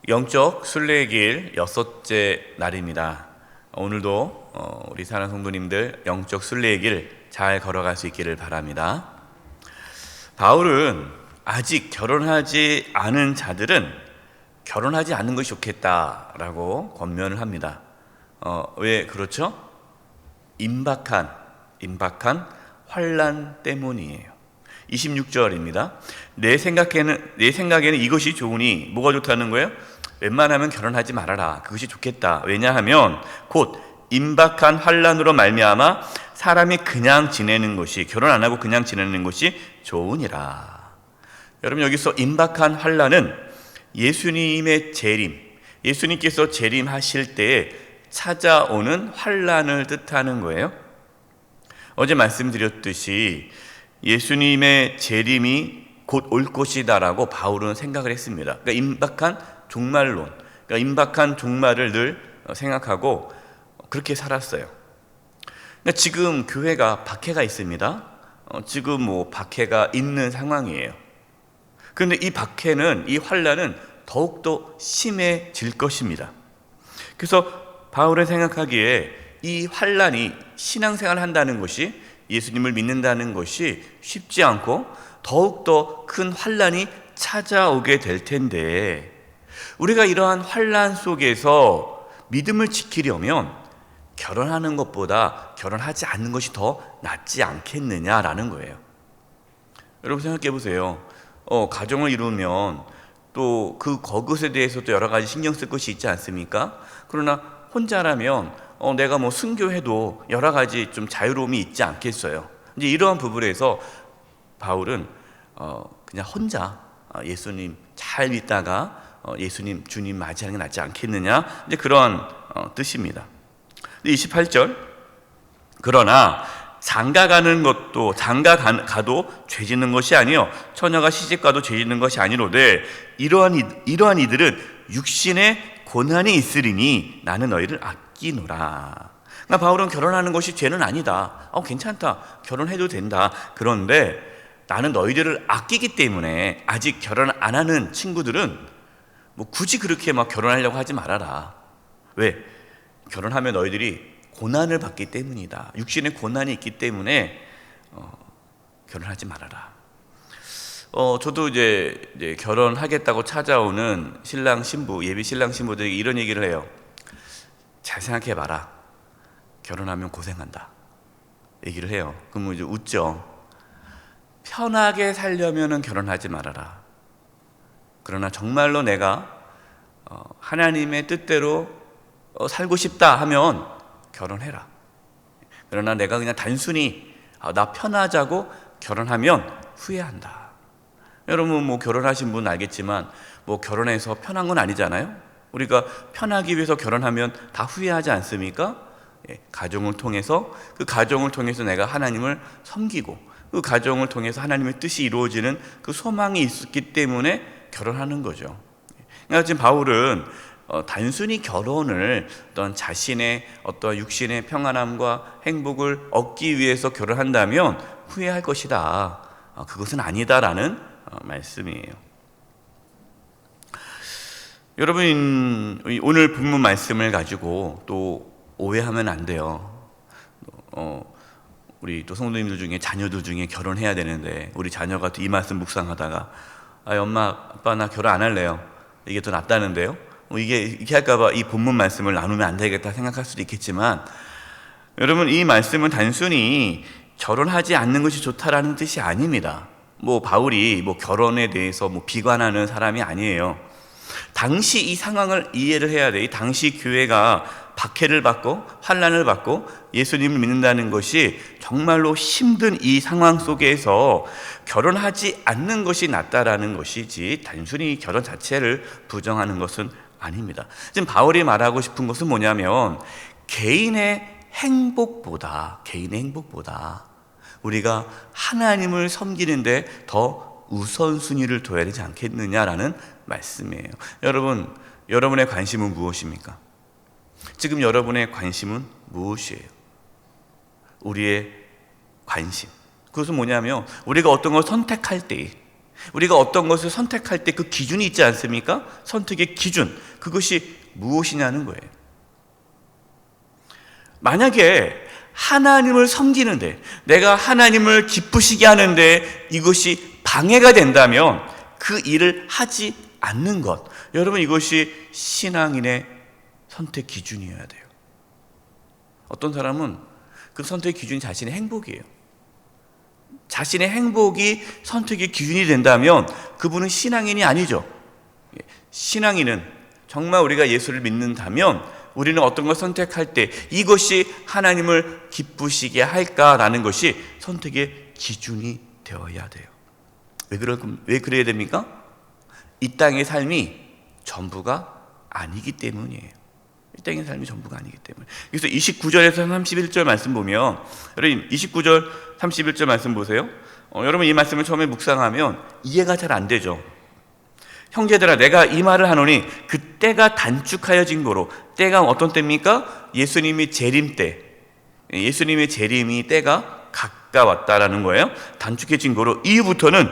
영적 순례길 6째 날입니다. 오늘도 우리 사랑하는 성도님들 영적 순례의 길 잘 걸어갈 수 있기를 바랍니다. 바울은 아직 결혼하지 않은 자들은 결혼하지 않는 것이 좋겠다라고 권면을 합니다. 왜 그렇죠? 임박한 환난 때문이에요. 26절입니다. 내 생각에는 이것이 좋으니 뭐가 좋다는 거예요? 웬만하면 결혼하지 말아라. 그것이 좋겠다. 왜냐하면 곧 임박한 환난으로 말미암아 사람이 그냥 지내는 것이, 결혼 안 하고 그냥 지내는 것이 좋으니라. 여러분, 여기서 임박한 환난은 예수님의 재림, 예수님께서 재림하실 때에 찾아오는 환난을 뜻하는 거예요. 어제 말씀드렸듯이 예수님의 재림이 곧 올 것이다라고 바울은 생각을 했습니다. 그러니까 임박한 종말론, 그러니까 임박한 종말을 늘 생각하고 그렇게 살았어요. 그러니까 지금 교회가 박해가 있습니다. 지금 박해가 있는 상황이에요. 그런데 이 박해는, 이 환난은 더욱더 심해질 것입니다. 그래서 바울은 생각하기에 이 환난이 신앙생활을 한다는 것이, 예수님을 믿는다는 것이 쉽지 않고 더욱더 큰 환난이 찾아오게 될 텐데, 우리가 이러한 환난 속에서 믿음을 지키려면 결혼하는 것보다 결혼하지 않는 것이 더 낫지 않겠느냐라는 거예요. 여러분 생각해 보세요. 가정을 이루면 또 그것에 대해서도 여러 가지 신경 쓸 것이 있지 않습니까? 그러나 혼자라면 내가 순교해도 여러 가지 좀 자유로움이 있지 않겠어요. 이제 이러한 부분에서 바울은 그냥 혼자 예수님 잘 믿다가 예수님 주님 맞이하는 게 낫지 않겠느냐, 이제 그런 뜻입니다. 28절, 그러나 장가 가도 죄 짓는 것이 아니요 처녀가 시집가도 죄 짓는 것이 아니로되 이러한 이들은 육신의 고난이 있으리니 나는 너희를 아끼노라. 그러니까 바울은 결혼하는 것이 죄는 아니다. 괜찮다. 결혼해도 된다. 그런데 나는 너희들을 아끼기 때문에 아직 결혼 안 하는 친구들은 굳이 그렇게 결혼하려고 하지 말아라. 왜? 결혼하면 너희들이 고난을 받기 때문이다. 육신의 고난이 있기 때문에 결혼하지 말아라. 저도 이제 결혼하겠다고 찾아오는 신랑 신부, 예비 신랑 신부들에게 이런 얘기를 해요. 잘 생각해봐라. 결혼하면 고생한다. 얘기를 해요. 그러면 이제 웃죠. 편하게 살려면 결혼하지 말아라. 그러나 정말로 내가 하나님의 뜻대로 살고 싶다 하면 결혼해라. 그러나 내가 그냥 단순히 나 편하자고 결혼하면 후회한다. 여러분 결혼하신 분 알겠지만 결혼해서 편한 건 아니잖아요. 우리가 편하기 위해서 결혼하면 다 후회하지 않습니까? 가정을 통해서, 그 가정을 통해서 내가 하나님을 섬기고 그 가정을 통해서 하나님의 뜻이 이루어지는 그 소망이 있었기 때문에 결혼하는 거죠. 그러니까 지금 바울은 단순히 결혼을 어떤 자신의 육신의 평안함과 행복을 얻기 위해서 결혼한다면 후회할 것이다. 그것은 아니다라는 말씀이에요. 여러분, 오늘 본문 말씀을 가지고 또 오해하면 안 돼요. 우리 또 성도님들 중에 자녀들 중에 결혼해야 되는데 우리 자녀가 또 이 말씀 묵상하다가 엄마 아빠 나 결혼 안 할래요. 이게 더 낫다는데요. 이렇게 할까봐 이 본문 말씀을 나누면 안 되겠다 생각할 수도 있겠지만, 여러분 이 말씀은 단순히 결혼하지 않는 것이 좋다라는 뜻이 아닙니다. 바울이 결혼에 대해서 비관하는 사람이 아니에요. 당시 이 상황을 이해를 해야 돼. 이 당시 교회가 박해를 받고 환난을 받고 예수님을 믿는다는 것이 정말로 힘든 이 상황 속에서 결혼하지 않는 것이 낫다라는 것이지 단순히 결혼 자체를 부정하는 것은 아닙니다. 지금 바울이 말하고 싶은 것은 뭐냐면 개인의 행복보다 우리가 하나님을 섬기는데 더 우선순위를 둬야 되지 않겠느냐라는 말씀이에요. 여러분, 여러분의 관심은 무엇입니까? 지금 여러분의 관심은 무엇이에요? 우리의 관심, 그것은 뭐냐면 우리가 어떤 걸 선택할 때 우리가 어떤 것을 선택할 때 그 기준이 있지 않습니까? 선택의 기준, 그것이 무엇이냐는 거예요. 만약에 하나님을 섬기는데, 내가 하나님을 기쁘시게 하는데 이것이 방해가 된다면 그 일을 하지 않는 것, 여러분, 이것이 신앙인의 선택 기준이어야 돼요. 어떤 사람은 그 선택 기준이 자신의 행복이에요. 자신의 행복이 선택의 기준이 된다면 그분은 신앙인이 아니죠. 신앙인은 정말 우리가 예수를 믿는다면 우리는 어떤 걸 선택할 때 이것이 하나님을 기쁘시게 할까라는 것이 선택의 기준이 되어야 돼요. 왜 그래야 됩니까? 이 땅의 삶이 전부가 아니기 때문이에요. 이 땅의 삶이 전부가 아니기 때문에. 그래서 29절에서 31절 말씀 보면, 여러분 29절 31절 말씀 보세요. 여러분 이 말씀을 처음에 묵상하면 이해가 잘 안 되죠. 형제들아, 내가 이 말을 하노니 그 때가 단축하여진 거로. 때가 어떤 때입니까? 예수님이 재림 때, 예수님의 재림이 때가 가까웠다라는 거예요. 단축해진 거로 이후부터는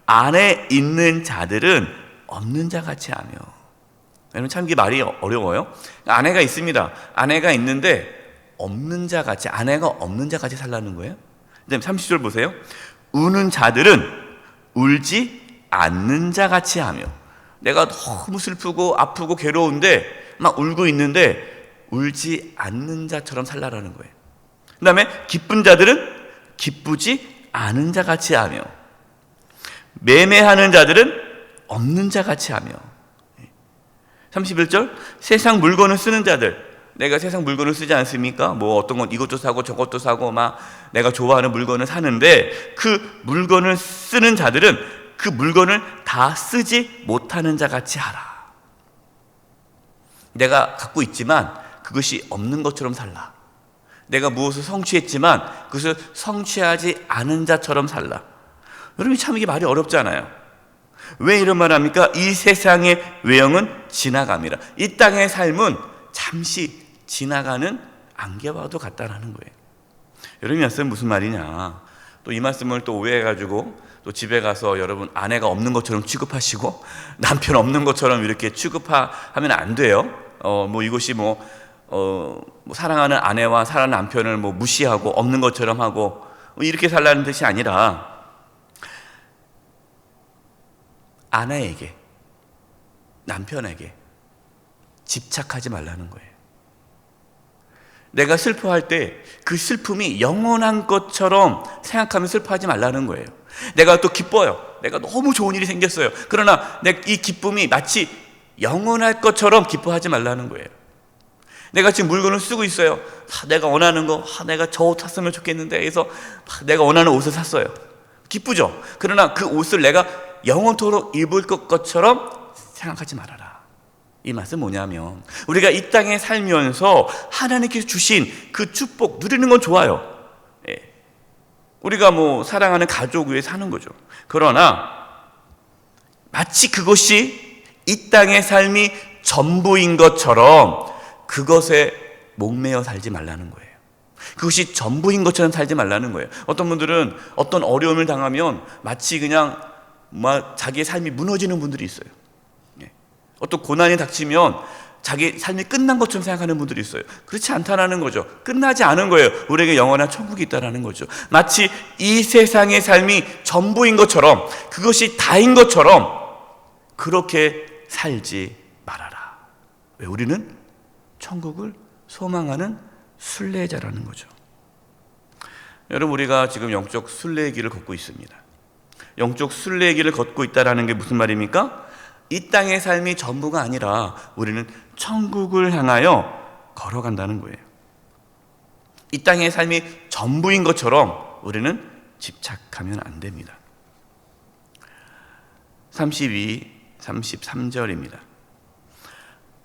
안에 있는 자들은 없는 자 같이 하며. 여러분 참 이게 말이 어려워요. 아내가 있습니다. 아내가 있는데 없는 자 같이, 아내가 없는 자 같이 살라는 거예요. 그다음에 30절 보세요. 우는 자들은 울지 않는 자 같이 하며. 내가 너무 슬프고 아프고 괴로운데 막 울고 있는데 울지 않는 자처럼 살라라는 거예요. 그 다음에 기쁜 자들은 기쁘지 않은 자 같이 하며, 매매하는 자들은 없는 자 같이 하며. 31절, 세상 물건을 쓰는 자들, 내가 세상 물건을 쓰지 않습니까? 뭐 어떤 건 이것도 사고 저것도 사고 막 내가 좋아하는 물건을 사는데 그 물건을 쓰는 자들은 그 물건을 다 쓰지 못하는 자 같이 하라. 내가 갖고 있지만 그것이 없는 것처럼 살라. 내가 무엇을 성취했지만 그것을 성취하지 않은 자처럼 살라. 여러분 참 이게 말이 어렵잖아요. 왜 이런 말 합니까? 이 세상의 외형은 지나갑니다. 이 땅의 삶은 잠시 지나가는 안개와도 같다라는 거예요. 여러분 이 말씀은 무슨 말이냐? 또 이 말씀을 또 오해해가지고 또 집에 가서 여러분 아내가 없는 것처럼 취급하시고 남편 없는 것처럼 이렇게 취급하면 안 돼요. 뭐 이것이 뭐 사랑하는 아내와 사랑하는 남편을 뭐 무시하고 없는 것처럼 하고 이렇게 살라는 뜻이 아니라, 아내에게, 남편에게 집착하지 말라는 거예요. 내가 슬퍼할 때 그 슬픔이 영원한 것처럼 생각하면 슬퍼하지 말라는 거예요. 내가 또 기뻐요. 내가 너무 좋은 일이 생겼어요. 그러나 이 기쁨이 마치 영원할 것처럼 기뻐하지 말라는 거예요. 내가 지금 물건을 쓰고 있어요. 내가 원하는 거, 내가 저 옷 샀으면 좋겠는데 해서 내가 원하는 옷을 샀어요. 기쁘죠? 그러나 그 옷을 내가 영원토록 입을 것처럼 생각하지 말아라. 이 말은 뭐냐면, 우리가 이 땅에 살면서 하나님께서 주신 그 축복 누리는 건 좋아요. 우리가 뭐 사랑하는 가족 위에 사는 거죠. 그러나 마치 그것이 이 땅의 삶이 전부인 것처럼 그것에 목매어 살지 말라는 거예요. 그것이 전부인 것처럼 살지 말라는 거예요. 어떤 분들은 어떤 어려움을 당하면 마치 그냥 자기의 삶이 무너지는 분들이 있어요. 어떤 고난이 닥치면 자기 삶이 끝난 것처럼 생각하는 분들이 있어요. 그렇지 않다라는 거죠. 끝나지 않은 거예요. 우리에게 영원한 천국이 있다라는 거죠. 마치 이 세상의 삶이 전부인 것처럼, 그것이 다인 것처럼 그렇게 살지 말아라. 왜? 우리는 천국을 소망하는 순례자라는 거죠. 여러분, 우리가 지금 영적 순례의 길을 걷고 있습니다. 영적 순례의 길을 걷고 있다는 게 무슨 말입니까? 이 땅의 삶이 전부가 아니라 우리는 천국을 향하여 걸어간다는 거예요. 이 땅의 삶이 전부인 것처럼 우리는 집착하면 안 됩니다. 32, 33절입니다.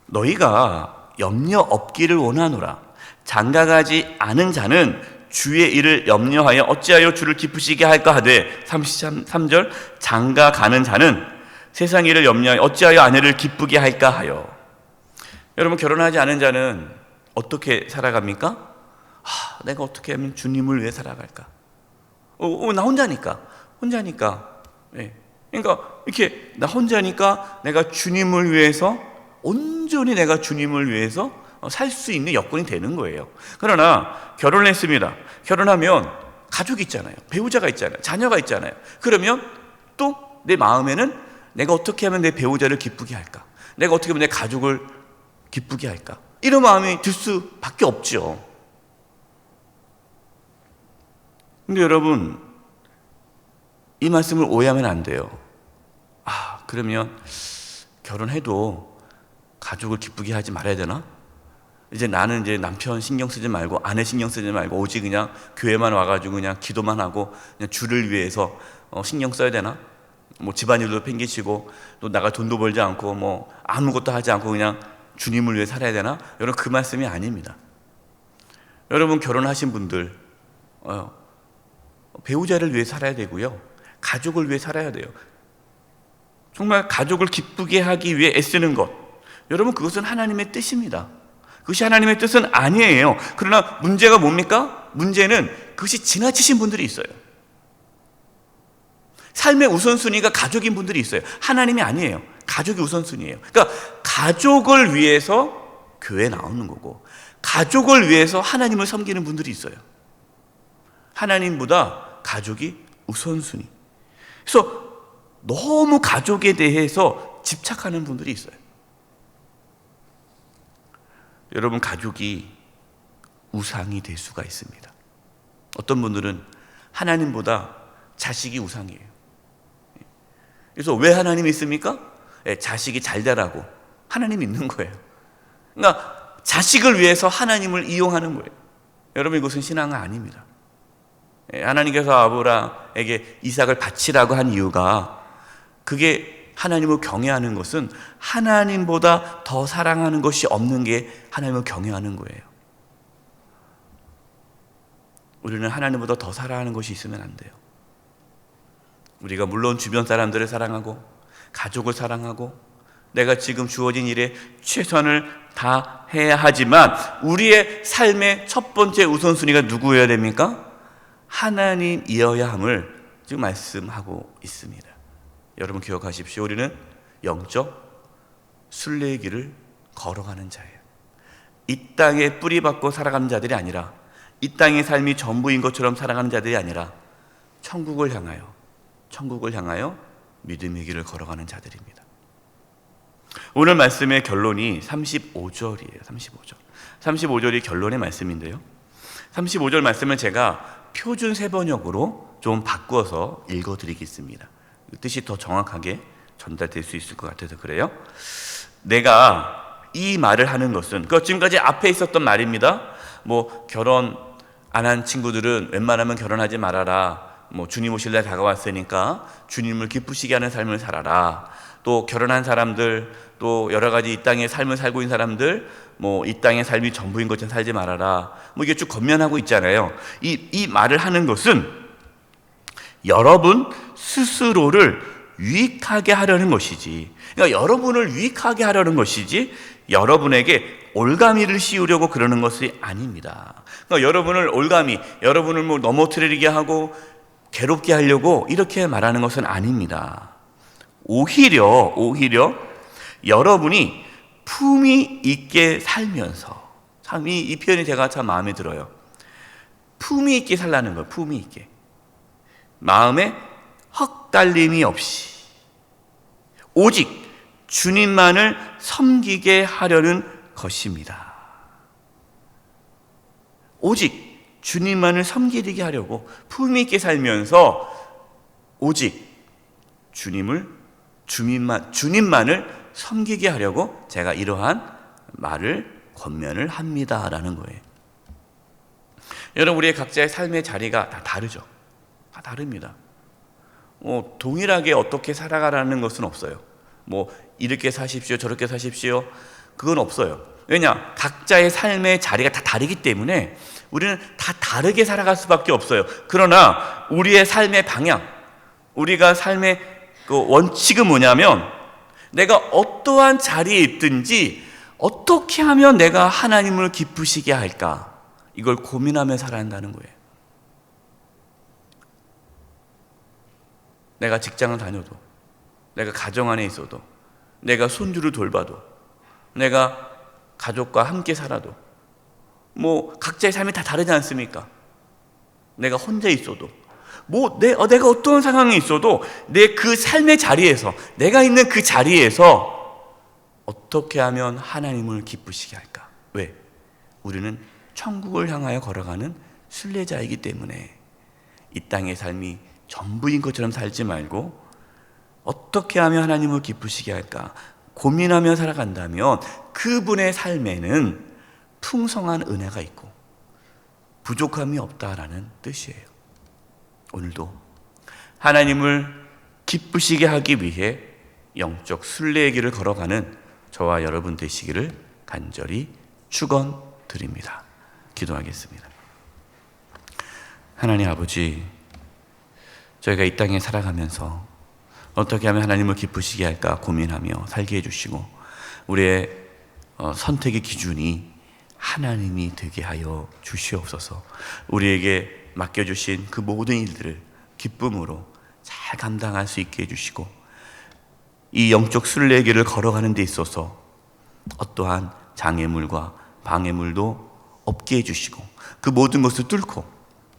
너희가 염려 없기를 원하노라. 장가가지 않은 자는 주의 일을 염려하여 어찌하여 주를 기쁘시게 할까 하되, 33절, 장가가는 자는 세상 일을 염려하여 어찌하여 아내를 기쁘게 할까 하여. 여러분, 결혼하지 않은 자는 어떻게 살아갑니까? 내가 어떻게 하면 주님을 위해 살아갈까? 나 혼자니까. 네. 그러니까 이렇게 나 혼자니까 내가 주님을 위해서 온전히 내가 주님을 위해서 살 수 있는 여건이 되는 거예요. 그러나 결혼을 했습니다. 결혼하면 가족이 있잖아요. 배우자가 있잖아요. 자녀가 있잖아요. 그러면 또 내 마음에는 내가 어떻게 하면 내 배우자를 기쁘게 할까? 내가 어떻게 하면 내 가족을 기쁘게 할까? 이런 마음이 들 수밖에 없죠. 근데 여러분, 이 말씀을 오해하면 안 돼요. 그러면 결혼해도 가족을 기쁘게 하지 말아야 되나? 이제 나는 이제 남편 신경 쓰지 말고 아내 신경 쓰지 말고 오직 그냥 교회만 와가지고 그냥 기도만 하고 그냥 주를 위해서 신경 써야 되나? 뭐 집안일도 팽개치고 또 나가 돈도 벌지 않고 뭐 아무것도 하지 않고 그냥 주님을 위해 살아야 되나? 여러분, 그 말씀이 아닙니다. 여러분, 결혼하신 분들 배우자를 위해 살아야 되고요, 가족을 위해 살아야 돼요. 정말 가족을 기쁘게 하기 위해 애쓰는 것, 여러분, 그것은 하나님의 뜻입니다. 그것이 하나님의 뜻은 아니에요. 그러나 문제가 뭡니까? 문제는 그것이 지나치신 분들이 있어요. 삶의 우선순위가 가족인 분들이 있어요. 하나님이 아니에요. 가족이 우선순위예요. 그러니까 가족을 위해서 교회에 나오는 거고, 가족을 위해서 하나님을 섬기는 분들이 있어요. 하나님보다 가족이 우선순위. 그래서 너무 가족에 대해서 집착하는 분들이 있어요. 여러분, 가족이 우상이 될 수가 있습니다. 어떤 분들은 하나님보다 자식이 우상이에요. 그래서 왜 하나님이 있습니까? 자식이 잘 되라고 하나님이 있는 거예요. 그러니까 자식을 위해서 하나님을 이용하는 거예요. 여러분, 이것은 신앙은 아닙니다. 하나님께서 아브라함에게 이삭을 바치라고 한 이유가, 그게 하나님을 경외하는 것은 하나님보다 더 사랑하는 것이 없는 게 하나님을 경외하는 거예요. 우리는 하나님보다 더 사랑하는 것이 있으면 안 돼요. 우리가 물론 주변 사람들을 사랑하고 가족을 사랑하고 내가 지금 주어진 일에 최선을 다해야 하지만 우리의 삶의 첫 번째 우선순위가 누구여야 됩니까? 하나님이어야 함을 지금 말씀하고 있습니다. 여러분, 기억하십시오. 우리는 영적 순례의 길을 걸어가는 자예요. 이 땅에 뿌리박고 살아가는 자들이 아니라, 이 땅의 삶이 전부인 것처럼 살아가는 자들이 아니라 천국을 향하여 믿음의 길을 걸어가는 자들입니다. 오늘 말씀의 결론이 35절이에요. 35절이 결론의 말씀인데요, 35절 말씀을 제가 표준 세번역으로 좀 바꿔서 읽어드리겠습니다. 뜻이 더 정확하게 전달될 수 있을 것 같아서 그래요. 내가 이 말을 하는 것은, 지금까지 앞에 있었던 말입니다. 뭐 결혼 안 한 친구들은 웬만하면 결혼하지 말아라. 뭐 주님 오실 날 다가왔으니까 주님을 기쁘시게 하는 삶을 살아라. 또 결혼한 사람들, 또 여러 가지 이 땅의 삶을 살고 있는 사람들, 뭐 이 땅의 삶이 전부인 것처럼 살지 말아라. 뭐 이게 쭉 권면하고 있잖아요. 이 말을 하는 것은 여러분 스스로를 유익하게 하려는 것이지, 그러니까 여러분을 유익하게 하려는 것이지 여러분에게 올가미를 씌우려고 그러는 것이 아닙니다. 그러니까 여러분을 뭐 넘어뜨리게 하고 괴롭게 하려고 이렇게 말하는 것은 아닙니다. 오히려 여러분이 품위 있게 살면서, 참 이 표현이 제가 참 마음에 들어요. 품위 있게 살라는 거예요. 품위 있게. 마음에 헛달림이 없이 오직 주님만을 섬기게 하려는 것입니다. 오직 주님만을 섬기게 하려고 품위 있게 살면서 오직 주님만을 섬기게 하려고 제가 이러한 말을 권면을 합니다라는 거예요. 여러분, 우리의 각자의 삶의 자리가 다 다르죠. 다 다릅니다. 동일하게 어떻게 살아가라는 것은 없어요. 뭐 이렇게 사십시오, 저렇게 사십시오, 그건 없어요. 왜냐? 각자의 삶의 자리가 다 다르기 때문에 우리는 다 다르게 살아갈 수밖에 없어요. 그러나 우리의 삶의 방향, 우리가 삶의 그 원칙은 뭐냐면, 내가 어떠한 자리에 있든지 어떻게 하면 내가 하나님을 기쁘시게 할까, 이걸 고민하며 살아야 한다는 거예요. 내가 직장을 다녀도, 내가 가정 안에 있어도, 내가 손주를 돌봐도, 내가 가족과 함께 살아도, 각자의 삶이 다 다르지 않습니까? 내가 혼자 있어도, 내가 어떤 상황에 있어도 내 그 삶의 자리에서, 내가 있는 그 자리에서 어떻게 하면 하나님을 기쁘시게 할까? 왜? 우리는 천국을 향하여 걸어가는 순례자이기 때문에 이 땅의 삶이 전부인 것처럼 살지 말고 어떻게 하면 하나님을 기쁘시게 할까 고민하며 살아간다면 그분의 삶에는 풍성한 은혜가 있고 부족함이 없다라는 뜻이에요. 오늘도 하나님을 기쁘시게 하기 위해 영적 순례의 길을 걸어가는 저와 여러분 되시기를 간절히 축원드립니다. 기도하겠습니다. 하나님 아버지, 저희가 이 땅에 살아가면서 어떻게 하면 하나님을 기쁘시게 할까 고민하며 살게 해주시고 우리의 선택의 기준이 하나님이 되게 하여 주시옵소서. 우리에게 맡겨주신 그 모든 일들을 기쁨으로 잘 감당할 수 있게 해주시고 이 영적 순례의 길을 걸어가는 데 있어서 어떠한 장애물과 방해물도 없게 해주시고 그 모든 것을 뚫고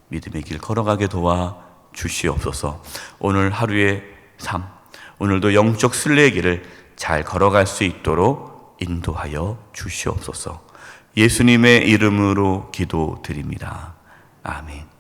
믿음의 길 걸어가게 도와 주시옵소서. 오늘 하루의 삶, 오늘도 영적 순례의 길을 잘 걸어갈 수 있도록 인도하여 주시옵소서. 예수님의 이름으로 기도드립니다. 아멘.